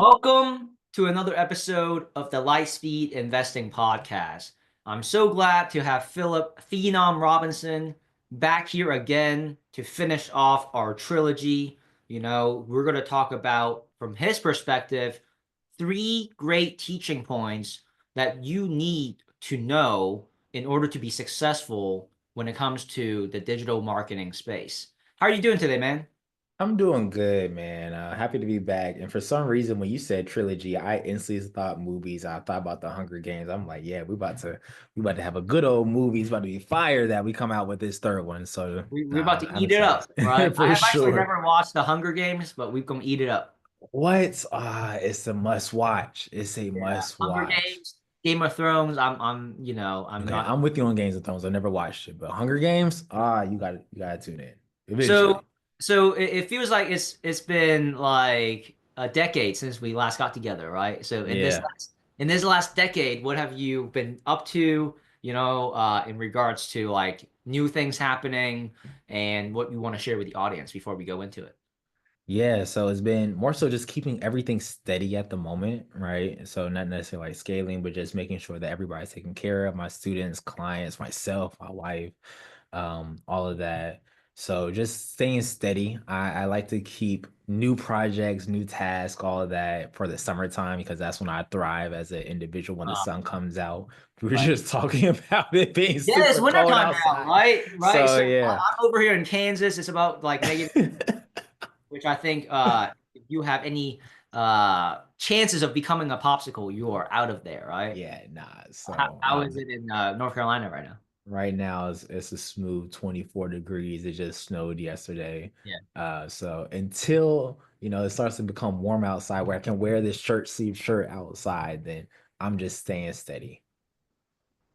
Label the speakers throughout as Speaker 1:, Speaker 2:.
Speaker 1: Welcome to another episode of the Lightspeed Investing Podcast. I'm so glad to have Phillip Phenom Robinson back here again to finish off our trilogy. We're going to talk about, from his perspective, three great teaching points that you need to know in order to be successful when it comes to the digital marketing space. How are you doing today, man?
Speaker 2: I'm doing good, man. Happy to be back. And for some reason, when you said trilogy, I instantly thought movies. I thought about the Hunger Games. I'm like, yeah, we about to have a good old movie. It's about to be fire that we come out with this third one. So,
Speaker 1: We're about
Speaker 2: nah,
Speaker 1: to
Speaker 2: I'm
Speaker 1: eat it
Speaker 2: excited
Speaker 1: up, right? I
Speaker 2: for
Speaker 1: have actually
Speaker 2: sure.
Speaker 1: never watched the Hunger Games, but we're gonna eat it up.
Speaker 2: What? It's a must watch. It's a
Speaker 1: Yeah,
Speaker 2: must
Speaker 1: Hunger
Speaker 2: watch.
Speaker 1: Games, Game of Thrones. I'm
Speaker 2: Okay,
Speaker 1: not.
Speaker 2: I'm with you on Games of Thrones. I never watched it, but Hunger Games, you gotta tune in
Speaker 1: So,
Speaker 2: eventually.
Speaker 1: so it feels like it's been like a decade since we last got together, right? So
Speaker 2: Yeah.
Speaker 1: in this last decade, what have you been up to? In regards to like new things happening and what you want to share with the audience before we go into it.
Speaker 2: Yeah, so it's been more so just keeping everything steady at the moment, right? So not necessarily like scaling, but just making sure that everybody's taken care of, my students, clients, myself, my wife, all of that. So just staying steady. I like to keep new projects, new tasks, all of that for the summertime because that's when I thrive as an individual when the
Speaker 1: Uh,
Speaker 2: sun comes out. We were
Speaker 1: right.
Speaker 2: just talking about it being
Speaker 1: Yeah, it's
Speaker 2: super cold
Speaker 1: wintertime now,
Speaker 2: outside.
Speaker 1: right? Right.
Speaker 2: So
Speaker 1: So
Speaker 2: yeah.
Speaker 1: I'm over here in Kansas. It's about like negative, which I think if you have any chances of becoming a popsicle, you are out of there, right?
Speaker 2: Yeah, nah.
Speaker 1: How,
Speaker 2: So
Speaker 1: how is it in North Carolina right now?
Speaker 2: right now it's a smooth 24 degrees. It just snowed yesterday.
Speaker 1: Yeah.
Speaker 2: So until it starts to become warm outside where I can wear this shirt sleeve shirt outside, then I'm just staying steady.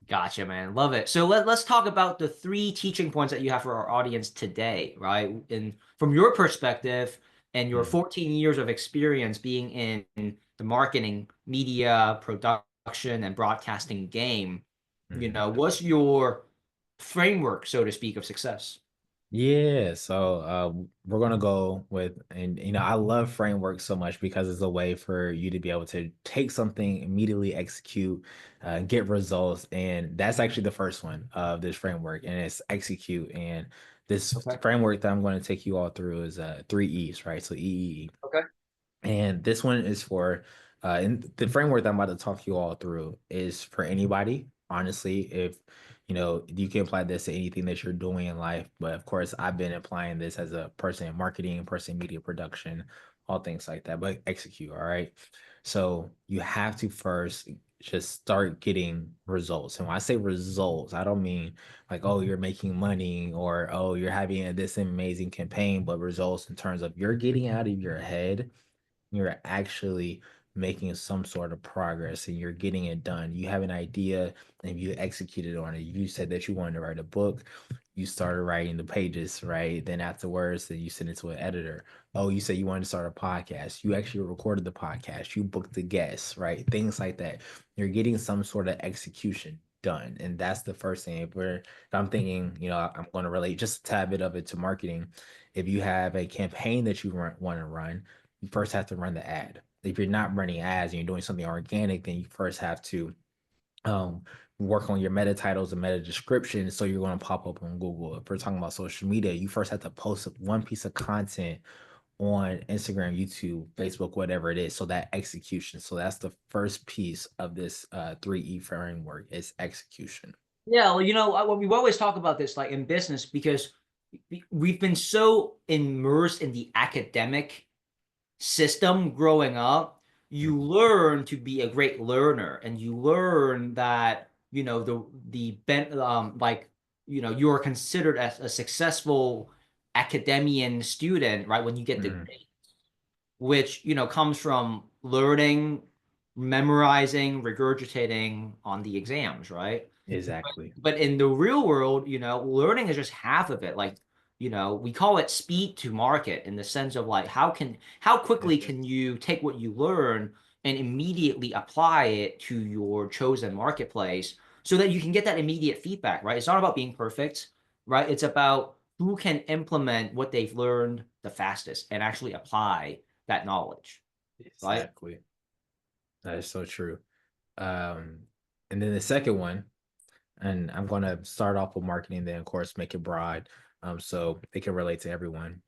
Speaker 1: Gotcha, man. Love it. So let's talk about the three teaching points that you have for our audience today, right? And from your perspective and your
Speaker 2: Mhm,
Speaker 1: 14 years of experience being in the marketing, media, production, and broadcasting game,
Speaker 2: mhm.
Speaker 1: what's your framework, so to speak, of success?
Speaker 2: Yeah, so we're gonna go with, and I love framework so much because it's a way for you to be able to take something, immediately execute, get results, and that's actually the first one of this framework, and it's execute. And this
Speaker 1: Okay.
Speaker 2: framework that I'm going to take you all through is three E's, right? So E.
Speaker 1: Okay.
Speaker 2: And this one is for, and the framework that I'm about to talk you all through is for anybody. Honestly, if you can apply this to anything that you're doing in life. But of course, I've been applying this as a person in marketing, person in media production, all things like that. But execute, all right. So you have to first just start getting results. And when I say results, I don't mean like, oh, you're making money or oh, you're having this amazing campaign, but results in terms of you're getting out of your head, you're actually making some sort of progress and you're getting it done. You have an idea and you executed on it. You said that you wanted to write a book. You started writing the pages, right? Then afterwards, then you send it to an editor. Oh, you said you wanted to start a podcast. You actually recorded the podcast. You booked the guests, right? Things like that. You're getting some sort of execution done. And that's the first thing. If I'm thinking, I'm going to relate just a tad bit of it to marketing. If you have a campaign that you want to run, you first have to run the ad. If you're not running ads and you're doing something organic, then you first have to um, work on your meta titles and meta description. So you're going to pop up on Google. If we're talking about social media, you first have to post one piece of content on Instagram, YouTube, Facebook, whatever it is. So that execution. So that's the first piece of this 3E framework is execution.
Speaker 1: Yeah, well, we always talk about this like in business because we've been so immersed in the academic system growing up. You
Speaker 2: Mhm.
Speaker 1: learn to be a great learner, and you learn that you are considered as a successful academian student, right? When you get the
Speaker 2: Mhm.
Speaker 1: grade, which comes from learning, memorizing, regurgitating on the exams, right?
Speaker 2: Exactly.
Speaker 1: But in the real world, learning is just half of it. Like, we call it speed to market in the sense of like how quickly
Speaker 2: Mhm.
Speaker 1: can you take what you learn and immediately apply it to your chosen marketplace so that you can get that immediate feedback, right? It's not about being perfect, right? It's about who can implement what they've learned the fastest and actually apply that knowledge. right?
Speaker 2: Exactly. That is so true. Um, and then the second one, and I'm going to start off with marketing, then of course make it broad, so it can relate to everyone.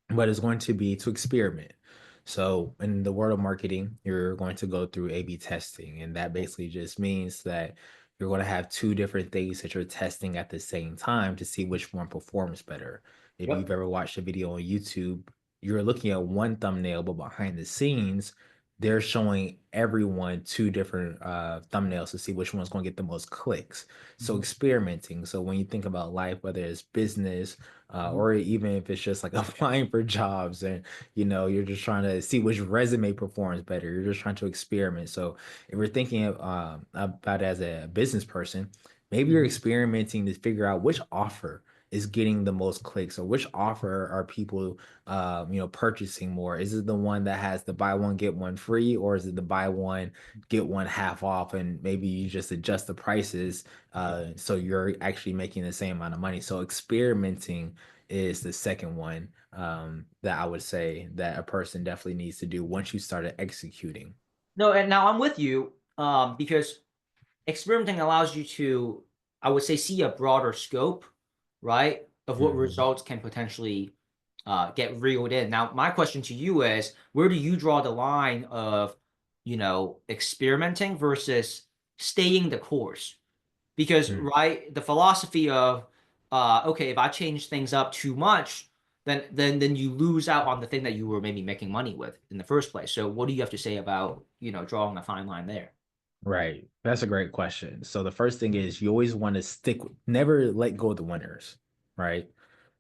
Speaker 2: But it's going to be to experiment. So in the world of marketing, you're going to go through A/B testing, and that basically just means that you're going to have two different things that you're testing at the same time to see which one performs better. If
Speaker 1: Yep.
Speaker 2: you've ever watched a video on YouTube, you're looking at one thumbnail, but behind the scenes, they're showing everyone two different thumbnails to see which one's going to get the most clicks. So
Speaker 1: Mhm.
Speaker 2: experimenting. So when you think about life, whether it's business,
Speaker 1: Mhm.
Speaker 2: or even if it's just like applying for jobs and you're just trying to see which resume performs better, you're just trying to experiment. So if we're thinking about it as a business person, maybe you're
Speaker 1: Mhm.
Speaker 2: experimenting to figure out which offer is getting the most clicks, or which offer are people purchasing more. Is it the one that has the buy one get one free, or is it the buy one get one half off, and maybe you just adjust the prices so you're actually making the same amount of money? So experimenting is the second one that I would say that a person definitely needs to do once you started executing.
Speaker 1: No, and now I'm with you, because experimenting allows you to, I would say, see a broader scope, right, of what
Speaker 2: Mhm.
Speaker 1: results can potentially get reeled in. Now, my question to you is, where do you draw the line of, experimenting versus staying the course? Because,
Speaker 2: Mm.
Speaker 1: right, the philosophy of, okay, if I change things up too much, then you lose out on the thing that you were maybe making money with in the first place. So, what do you have to say about, drawing a fine line there?
Speaker 2: Right. That's a great question. So the first thing is you always want to never let go of the winners, right?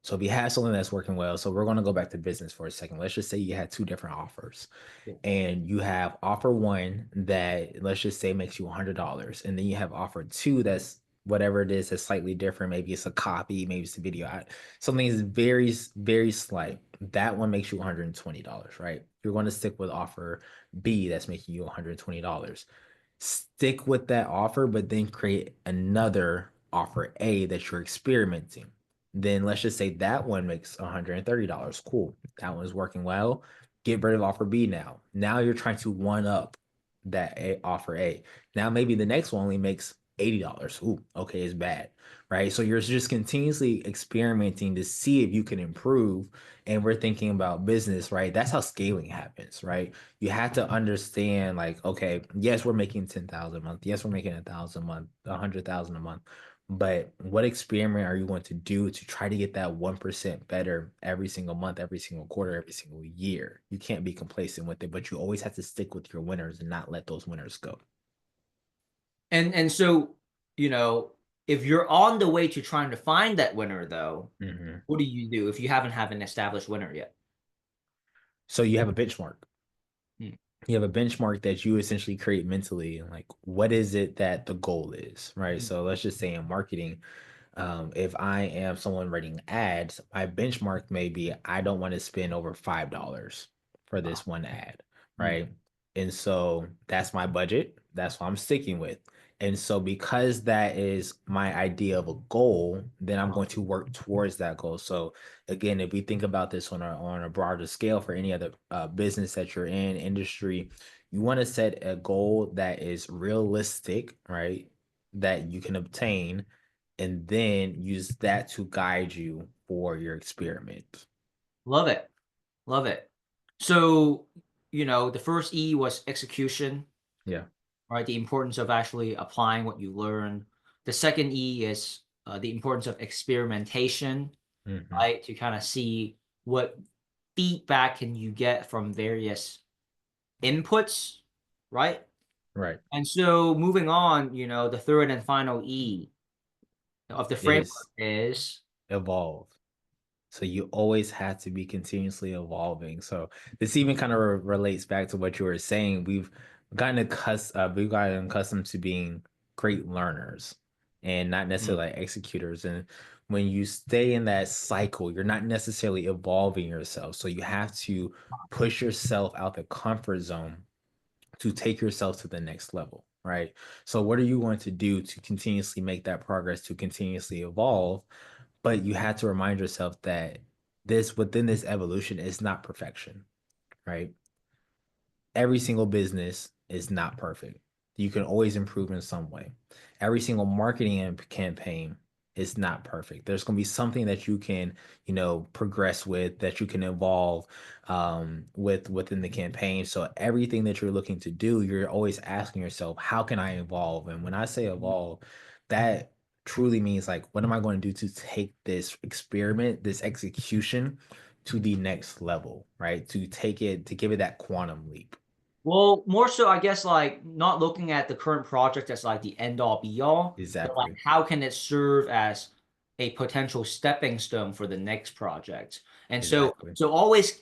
Speaker 2: So if you have something that's working well, so we're going to go back to business for a second. Let's just say you had two different offers,
Speaker 1: Yeah.
Speaker 2: and you have offer one that, let's just say, makes you $100, and then you have offer two that's whatever it is, that's slightly different. Maybe it's a copy, maybe it's a video. Something is very, very slight. That one makes you $120, right? You're going to stick with offer B that's making you $120. Stick with that offer, but then create another offer A that you're experimenting. Then let's just say that one makes $130. Cool. That one's working well. Get rid of offer B now. Now you're trying to one up offer A. Now maybe the next one only makes $80. Ooh, okay, it's bad. Right. So you're just continuously experimenting to see if you can improve. And we're thinking about business, right? That's how scaling happens, right? You have to understand, like, okay, yes, we're making 10,000 a month. Yes, we're making 1,000 a month, 100,000 a month. But what experiment are you going to do to try to get that 1% better every single month, every single quarter, every single year? You can't be complacent with it, but you always have to stick with your winners and not let those winners go.
Speaker 1: And so, you know, if you're on the way to trying to find that winner, though,
Speaker 2: Mhm.
Speaker 1: what do you do if you haven't have an established winner yet?
Speaker 2: So you have a benchmark.
Speaker 1: Hmm.
Speaker 2: You have a benchmark that you essentially create mentally. Like, what is it that the goal is, right?
Speaker 1: Hmm.
Speaker 2: So let's just say in marketing, if I am someone writing ads, my benchmark may be I don't want to spend over $5 for
Speaker 1: Wow.
Speaker 2: this one ad,
Speaker 1: Hmm.
Speaker 2: right? And so that's my budget. That's what I'm sticking with. And so because that is my idea of a goal, then I'm
Speaker 1: Uh-huh.
Speaker 2: going to work towards that goal. So again, if we think about this on a broader scale for any other business that you're in, industry, you want to set a goal that is realistic, right? That you can obtain, and then use that to guide you for your experiment.
Speaker 1: Love it. Love it. So, the first E was execution,
Speaker 2: Yeah.
Speaker 1: right? The importance of actually applying what you learn. The second E is the importance of experimentation,
Speaker 2: Hmm.
Speaker 1: right? To kind of see what feedback can you get from various inputs, right?
Speaker 2: Right.
Speaker 1: And so moving on, the third and final E of the framework
Speaker 2: Is
Speaker 1: is
Speaker 2: evolve. So you always have to be continuously evolving. So this even kind of relates back to what you were saying. We've gotten accustomed to being great learners and not
Speaker 1: mm,
Speaker 2: necessarily like executors. And when you stay in that cycle, you're not necessarily evolving yourself. So you have to push yourself out the comfort zone to take yourself to the next level, right? So what are you going to do to continuously make that progress, to continuously evolve? But you have to remind yourself that this within this evolution is not perfection, right? every single business is not perfect. You can always improve in some way. Every single marketing campaign is not perfect. There's going to be something that you can, progress with, that you can evolve with within the campaign. So everything that you're looking to do, you're always asking yourself, how can I evolve? And when I say evolve, that truly means like, what am I going to do to take this experiment, this execution to the next level, right? To take it, to give it that quantum leap.
Speaker 1: Well, more so, I guess, like not looking at the current project as like the end all be all, but like
Speaker 2: Exactly.
Speaker 1: how can it serve as a potential stepping stone for the next project? And so,
Speaker 2: Exactly.
Speaker 1: so always,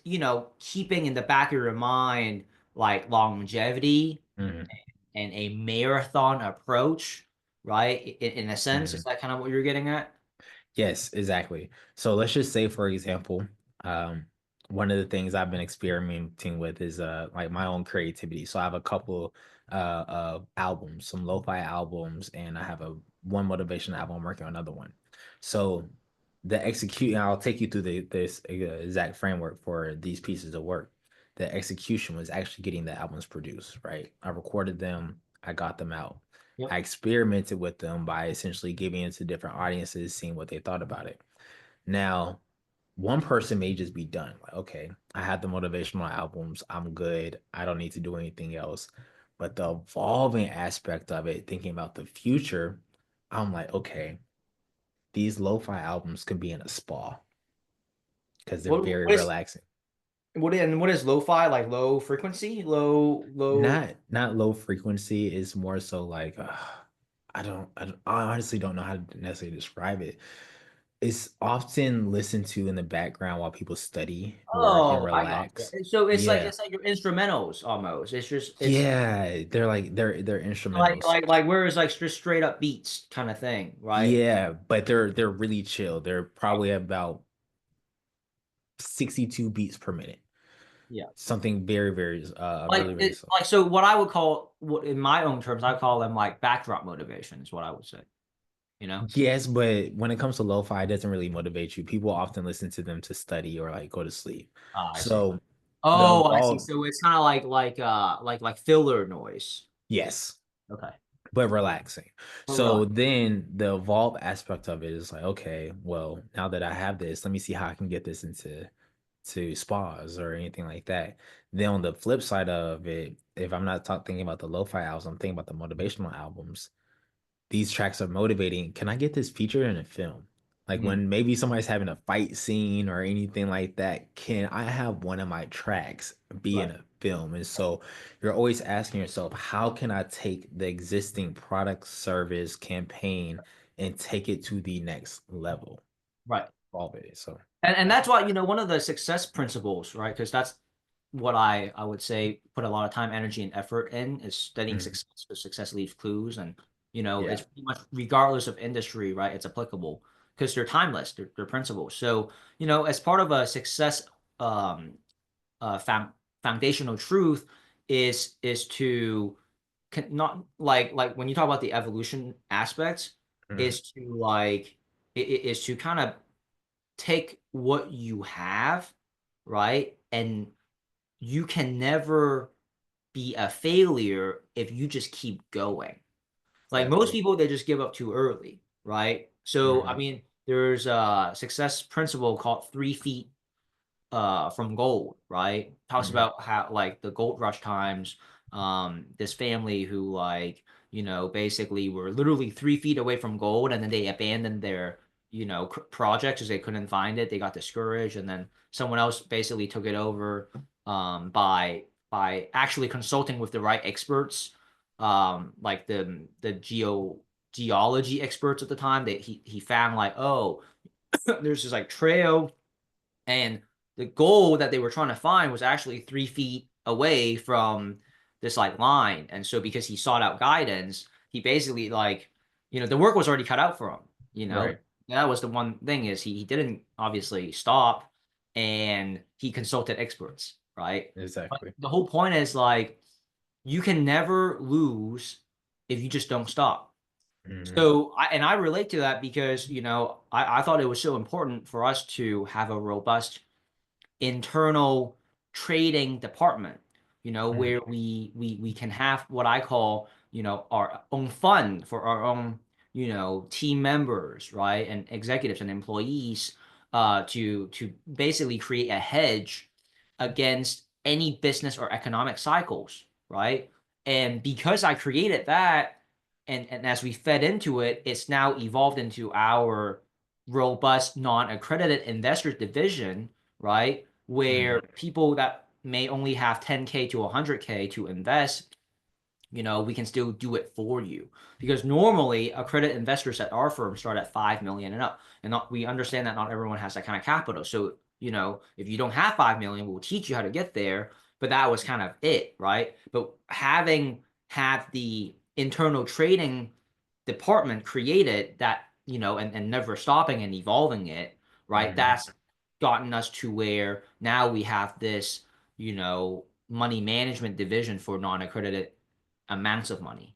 Speaker 1: keeping in the back of your mind like longevity
Speaker 2: Mhm,
Speaker 1: and a marathon approach, right? In a sense, is
Speaker 2: mhm.
Speaker 1: that kind of what you're getting at?
Speaker 2: Yes, exactly. So let's just say, for example, um, one of the things I've been experimenting with is like my own creativity. So I have a couple of albums, some lo-fi albums, and I have a one motivation album. I'm working on another one. So the execute, and I'll take you through this exact framework for these pieces of work. The execution was actually getting the albums produced, right? I recorded them, I got them out.
Speaker 1: Yep.
Speaker 2: I experimented with them by essentially giving it to different audiences, seeing what they thought about it. Now, one person may just be done. Like, okay, I had the motivational albums. I'm good. I don't need to do anything else. But the evolving aspect of it, thinking about the future, I'm like, okay, these lo-fi albums can be in a spa because they're
Speaker 1: What
Speaker 2: very
Speaker 1: what is
Speaker 2: relaxing.
Speaker 1: what is lo-fi, like low frequency, low?
Speaker 2: Not low frequency. It's more so like I honestly don't know how to necessarily describe it. It's often listened to in the background while people study, work, and
Speaker 1: Oh, I got
Speaker 2: relax.
Speaker 1: you. So it's like
Speaker 2: Yeah.
Speaker 1: it's like your instrumentals almost. It's
Speaker 2: Yeah, they're
Speaker 1: like
Speaker 2: instrumentals.
Speaker 1: like where it's like just straight up beats kind of thing, right?
Speaker 2: Yeah, but they're really chill. They're probably about 62 beats per minute.
Speaker 1: Yeah.
Speaker 2: Something very, very
Speaker 1: Like
Speaker 2: really, really
Speaker 1: it
Speaker 2: slow.
Speaker 1: like so what I would call what in my own terms, I call them like backdrop motivation is what I would say, you know?
Speaker 2: Yes, but when it comes to lo-fi, it doesn't really motivate you. People often listen to them to study or like go to sleep.
Speaker 1: Ah, I see.
Speaker 2: So the
Speaker 1: Oh, I see.
Speaker 2: evolve,
Speaker 1: So it's kind of like filler noise.
Speaker 2: yes,
Speaker 1: Okay.
Speaker 2: but relaxing.
Speaker 1: Or relax.
Speaker 2: So then the evolve aspect of it is like, okay, well, now that I have this, let me see how I can get this into spas or anything like that. Then on the flip side of it, if I'm not thinking about the lo-fi albums, I'm thinking about the motivational albums. These tracks are motivating. Can I get this featured in a film? Like
Speaker 1: Mhm.
Speaker 2: when maybe somebody's having a fight scene or anything like that, can I have one of my tracks be in
Speaker 1: Right.
Speaker 2: a film? And so you're always asking yourself, how can I take the existing product, service, campaign and take it to the next level?
Speaker 1: Right.
Speaker 2: All of it. So
Speaker 1: And
Speaker 2: that's
Speaker 1: that's why, one of the success principles, right? Because that's what I would say put a lot of time, energy, and effort in is studying
Speaker 2: mhm.
Speaker 1: success because success leaves clues. And,
Speaker 2: Yeah.
Speaker 1: it's pretty much regardless of industry, right? It's applicable because they're timeless, they're principles. So, as part of a success um foundational truth is to not like when you talk about the evolution aspects,
Speaker 2: Mhm.
Speaker 1: is to like is to kind of take what you have, right? And you can never be a failure if you just keep going. Like most
Speaker 2: Exactly.
Speaker 1: people, they just give up too early, right? So, I
Speaker 2: Mhm.
Speaker 1: mean, there's a success principle called 3 feet from gold, right? Talks
Speaker 2: Mhm.
Speaker 1: about how like the gold rush times, this family who like, basically were literally 3 feet away from gold and then they abandoned their, project because they couldn't find it. They got discouraged and then someone else basically took it over by actually consulting with the right experts, like the geology experts at the time that he found like, oh, there's this like trail and the goal that they were trying to find was actually 3 feet away from this like line. And so because he sought out guidance, he basically like, the work was already cut out for him, you know.
Speaker 2: Right.
Speaker 1: That was the one thing is he didn't obviously stop and he consulted experts, right? But
Speaker 2: Exactly.
Speaker 1: the whole point is like you can never lose if you just don't stop.
Speaker 2: Mhm.
Speaker 1: So I relate to that because, I thought it was so important for us to have a robust internal trading department. where we can have what I call, our own fund for our own, team members, right? And executives and employees, to basically create a hedge against any business or economic cycles, right? And because I created that, and as we fed into it, it's now evolved into our robust non-accredited investor division, right? Where people that may only have 10K to 100K to invest, we can still do it for you. Because normally accredited investors at our firm start at 5 million and up. And we understand that not everyone has that kind of capital. So, if you don't have 5 million, we'll teach you how to get there. But that was kind of it, right? But having had the internal trading department created that, and never stopping and evolving it, right? That's gotten us to where now we have this, money management division for non-accredited amounts of money,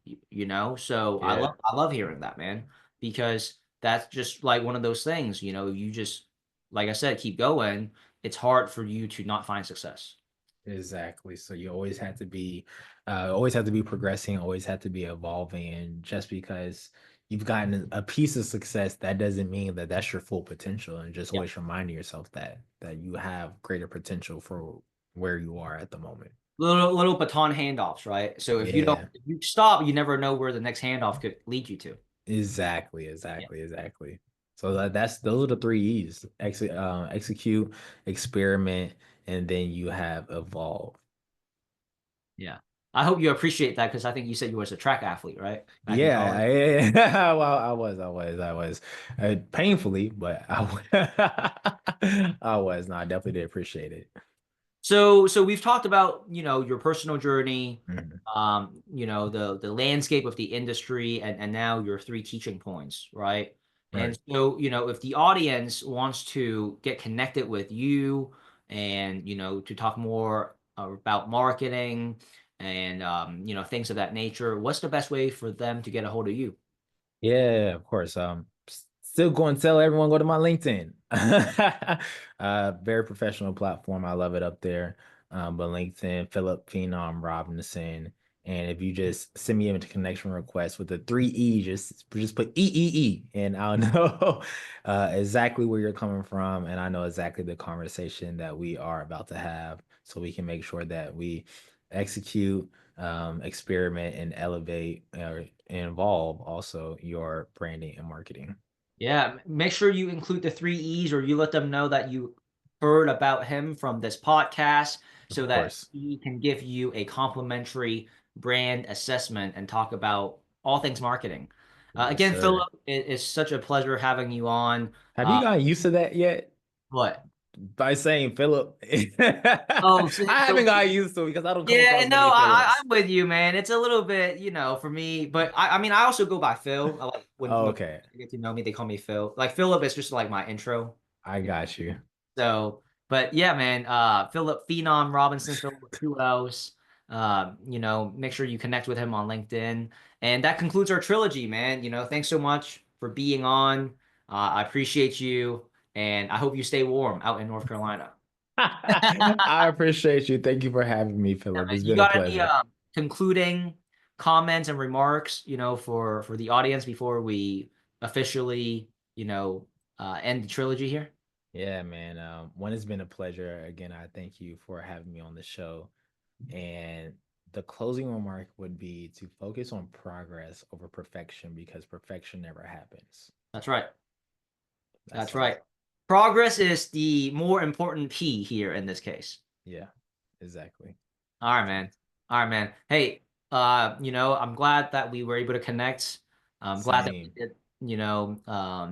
Speaker 1: So I
Speaker 2: Yeah.
Speaker 1: love hearing that, man, because that's just like one of those things, you just, like I said, keep going. It's hard for you to not find success.
Speaker 2: Exactly. So you always have to be progressing, always have to be evolving. And just because you've gotten a piece of success, that doesn't mean that that's your full potential. And just
Speaker 1: Yeah.
Speaker 2: always reminding yourself that you have greater potential for where you are at the moment.
Speaker 1: Little baton handoffs, right? So
Speaker 2: Yeah,
Speaker 1: if you stop, you never know where the next handoff could lead you to.
Speaker 2: exactly,
Speaker 1: Yeah.
Speaker 2: exactly, exactly. So that's those are the three E's: execute, experiment, and then you have evolve.
Speaker 1: Yeah. I hope you appreciate that because I think you said you was a track athlete, right? Back in
Speaker 2: Yeah,
Speaker 1: college.
Speaker 2: well, I was painfully, but I was. No, I definitely did appreciate it.
Speaker 1: So we've talked about, your personal journey,
Speaker 2: Mhm.
Speaker 1: the landscape of the industry, and now your three teaching points, right? And
Speaker 2: Right.
Speaker 1: so, if the audience wants to get connected with you and, to talk more about marketing and, things of that nature, what's the best way for them to get a hold of you?
Speaker 2: Yeah, of course. Still going to tell everyone go to my LinkedIn. Very professional platform. I love it up there. But LinkedIn, Phillip Phenom Robinson. And if you just send me a connection request with the three E, just put EEE, and I'll know exactly where you're coming from, and I know exactly the conversation that we are about to have, so we can make sure that we execute, experiment, and elevate or involve also your branding and marketing.
Speaker 1: Yeah, make sure you include the three E's or you let them know that you heard about him from this podcast
Speaker 2: Of
Speaker 1: so that
Speaker 2: course.
Speaker 1: he can give you a complimentary brand assessment and talk about all things marketing.
Speaker 2: Yes,
Speaker 1: Again,
Speaker 2: sir.
Speaker 1: Philip, it is such a pleasure having you on.
Speaker 2: Have you
Speaker 1: Uh,
Speaker 2: gotten used to that yet?
Speaker 1: what?
Speaker 2: By saying Philip,
Speaker 1: Oh,
Speaker 2: I haven't gotten used to it because I don't come
Speaker 1: yeah,
Speaker 2: across
Speaker 1: no,
Speaker 2: many Philips.
Speaker 1: I'm with you, man. It's a little bit, for me, but I mean, I also go by Phil. I like when
Speaker 2: Okay,
Speaker 1: they get to know me, they call me Phil. Like Philip is just like my intro.
Speaker 2: I got you.
Speaker 1: So, but yeah, man, Philip Phenom Robinson, Philip with two L's. Make sure you connect with him on LinkedIn. And that concludes our trilogy, man. Thanks so much for being on. I appreciate you, and I hope you stay warm out in North Carolina.
Speaker 2: I appreciate you. Thank you for having me,
Speaker 1: Yeah,
Speaker 2: Philip.
Speaker 1: man.
Speaker 2: It's
Speaker 1: You
Speaker 2: been a
Speaker 1: got any
Speaker 2: pleasure.
Speaker 1: concluding comments and remarks, for the audience before we officially, end the trilogy here?
Speaker 2: Yeah, man. One, has been a pleasure. Again, I thank you for having me on the show. And the closing remark would be to focus on progress over perfection because perfection never happens.
Speaker 1: That's right.
Speaker 2: That's
Speaker 1: That's
Speaker 2: all.
Speaker 1: right. Progress is the more important P here in this case.
Speaker 2: Yeah, exactly.
Speaker 1: All right, man. All right, man. Hey, I'm glad that we were able to connect. I'm glad that we
Speaker 2: Same.
Speaker 1: did,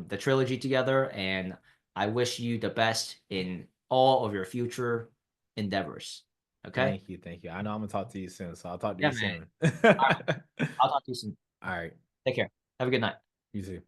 Speaker 1: the trilogy together, and I wish you the best in all of your future endeavors. Okay?
Speaker 2: Thank you. Thank you. I know I'm gonna talk to you soon, so I'll talk to
Speaker 1: Yeah,
Speaker 2: you
Speaker 1: man.
Speaker 2: soon.
Speaker 1: All right. I'll talk to you soon.
Speaker 2: All right.
Speaker 1: Take care. Have a good night.
Speaker 2: You too.